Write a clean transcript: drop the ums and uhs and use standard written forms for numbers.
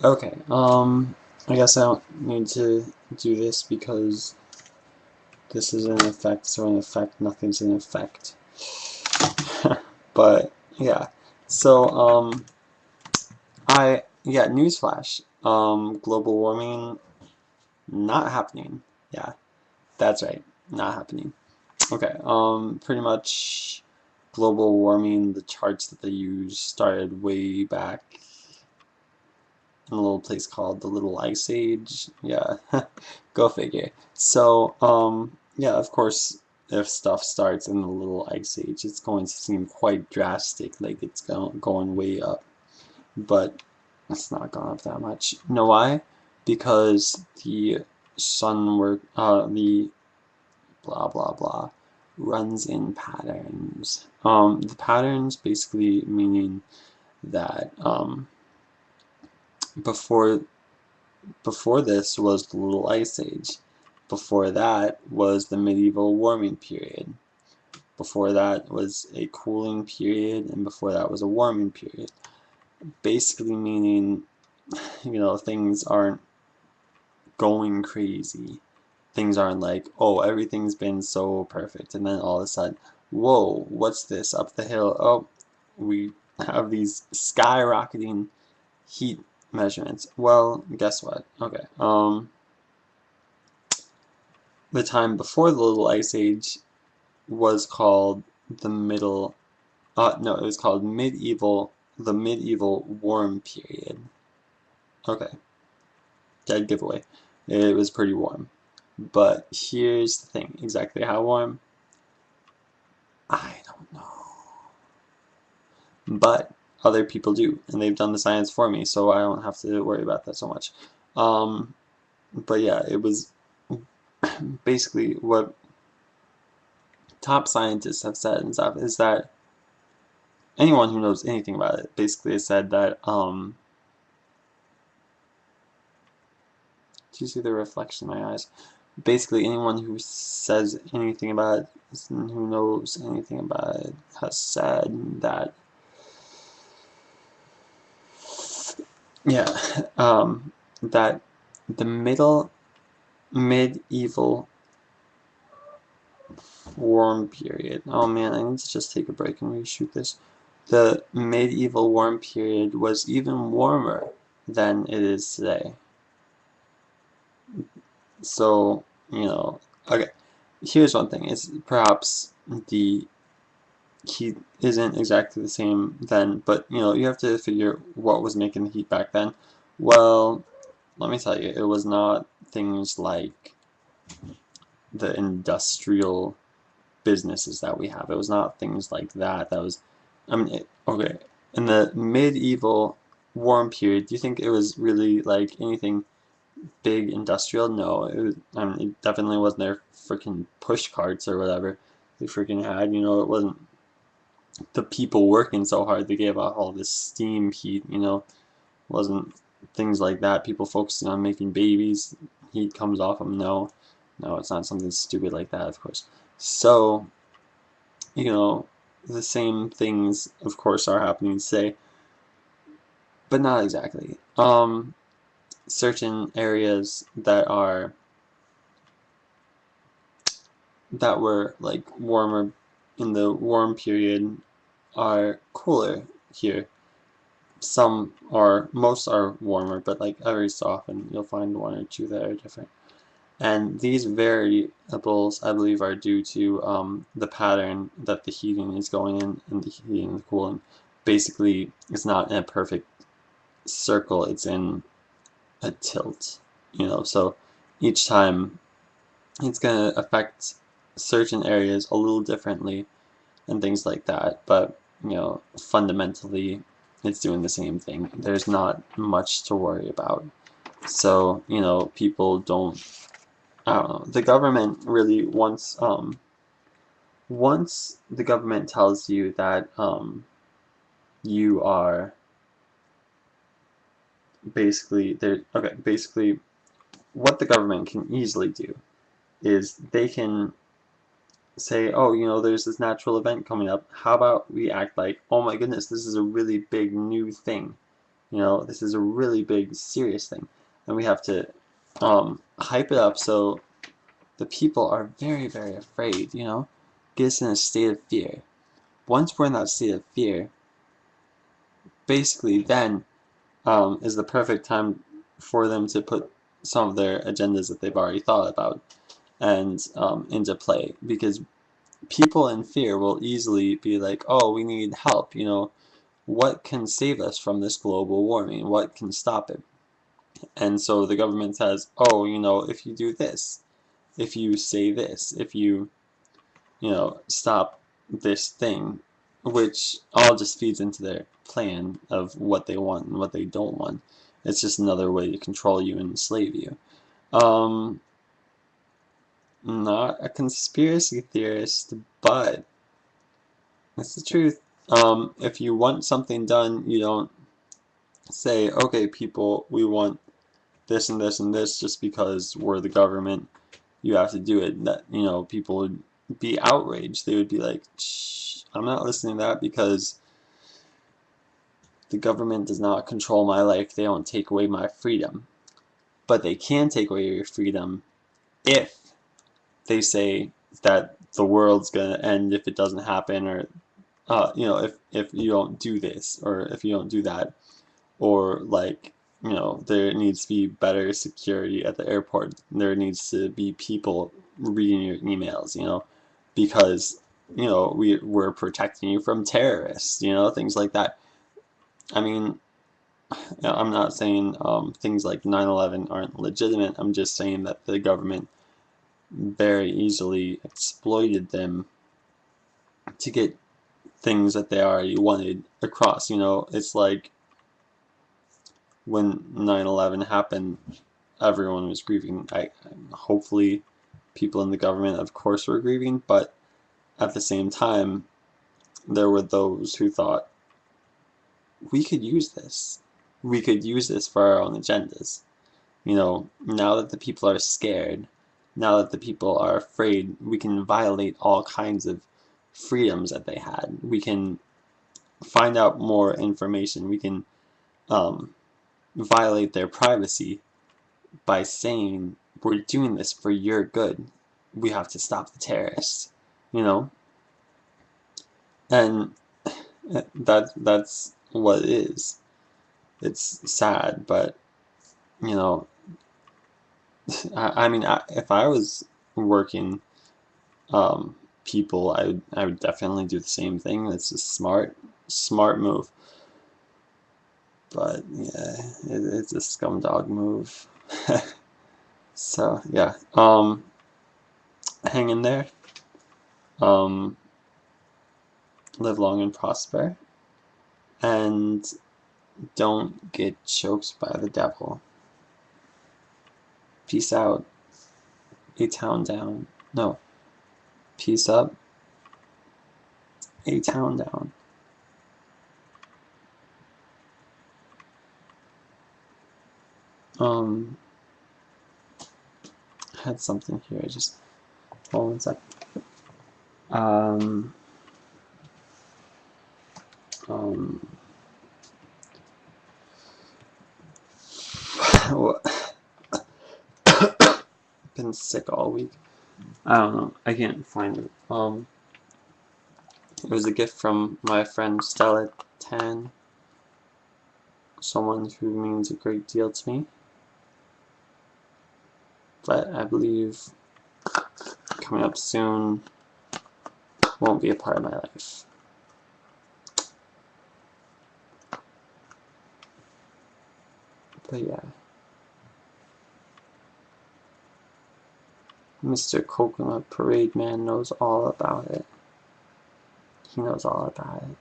Okay, I guess I don't need to do this because this is in effect, so in effect, nothing's in effect. But, yeah. So, yeah, newsflash. Global warming, not happening. Yeah, that's right, not happening. Okay, pretty much global warming, the charts that they use started way back in a little place called the Little Ice Age. Yeah, go figure. So, yeah, of course, if stuff starts in the Little Ice Age, it's going to seem quite drastic, like it's going way up. But it's not gone up that much. You know why? Because the the blah blah blah runs in patterns. The patterns basically meaning that before before this was the Little Ice Age. Before that was the medieval warming period. Before that was a cooling period, and before that was a warming period. Basically meaning, things aren't going crazy. Things aren't like, oh, everything's been so perfect, and then all of a sudden, whoa, what's this up the hill? Oh, we have these skyrocketing heat measurements. Well, guess what? Okay, the time before the Little Ice Age was called the Middle, no, it was called the Medieval Warm Period. Okay, dead giveaway. It was pretty warm. But here's the thing, exactly how warm? I don't know. But other people do, and they've done the science for me, so I don't have to worry about that so much. Um, but yeah, it was basically what top scientists have said and stuff is that anyone who knows anything about it basically has said that, do you see the reflection in my eyes? Basically, anyone who says anything about it, who knows anything about it, has said that, yeah, that the medieval warm period. Oh man, I need to just take a break and reshoot this. The medieval warm period was even warmer than it is today. So, okay. Here's one thing, is perhaps the heat isn't exactly the same then, but you have to figure what was making the heat back then. Well, let me tell you, it was not things like the industrial businesses that we have. It was not things like that. That was, I mean, okay. In the medieval warm period, do you think it was really like anything big industrial? No, I mean, it definitely wasn't their freaking push carts or whatever they freaking had. It wasn't the people working so hard. They gave out all this steam heat. It wasn't things like that. People focusing on making babies. Heat comes off them. No, no, it's not something stupid like that, of course. So, you know, the same things, of course, are happening today, but not exactly. Certain areas that were like warmer in the warm period are cooler here. Most are warmer, but like every so often you'll find one or two that are different. And these variables, I believe, are due to the pattern that the heating is going in and the heating and the cooling. Basically, it's not in a perfect circle, it's in a tilt. So each time it's going to affect certain areas a little differently and things like that. But, fundamentally, it's doing the same thing. There's not much to worry about. So, people don't, I don't know. The government really once the government tells you that you are basically what the government can easily do is they can say, oh, there's this natural event coming up. How about we act like, oh my goodness, this is a really big new thing. You know, this is a really big, serious thing, and we have to hype it up so the people are very, very afraid, you know? Get us in a state of fear. Once we're in that state of fear, basically then is the perfect time for them to put some of their agendas that they've already thought about and into play. Because people in fear will easily be like, oh, we need help, you know? What can save us from this global warming? What can stop it? And so the government says, oh, you know, if you do this, if you say this, if you know, stop this thing, which all just feeds into their plan of what they want and what they don't want. It's just another way to control you and enslave you. Um, Not a conspiracy theorist, but it's the truth. If you want something done, you don't say, okay, people, we want this and this and this just because we're the government. You have to do it. That, you know, people would be outraged. They would be like, shh, I'm not listening to that because the government does not control my life. They don't take away my freedom. But they can take away your freedom if they say that the world's gonna end if it doesn't happen, or you know, if you don't do this or if you don't do that, or like, you know, there needs to be better security at the airport. There needs to be people reading your emails, you know, because you know we're protecting you from terrorists, you know, things like that. I mean, I'm not saying things like 9/11 aren't legitimate. I'm just saying that the government very easily exploited them to get things that they already wanted across. You know, it's like when 9/11 happened, everyone was grieving. Hopefully people in the government, of course, were grieving, but at the same time, there were those who thought, we could use this. We could use this for our own agendas. You know, now that the people are scared, now that the people are afraid, we can violate all kinds of freedoms that they had. We can find out more information. We can violate their privacy by saying, we're doing this for your good. We have to stop the terrorists, you know? And that's what it is. It's sad, but, you know, I mean, if I was working people, I would definitely do the same thing. It's a smart move. But yeah, it's a scumdog move. So yeah, hang in there. Um, Live long and prosper, and don't get choked by the devil. Peace out. A town down. No. Peace up. A town down. I had something here. I just hold on 1 sec. Been sick all week. I don't know. I can't find it. It was a gift from my friend Stella Tan, someone who means a great deal to me. But I believe coming up soon won't be a part of my life. But yeah. Mr. Coconut Parade Man knows all about it. He knows all about it.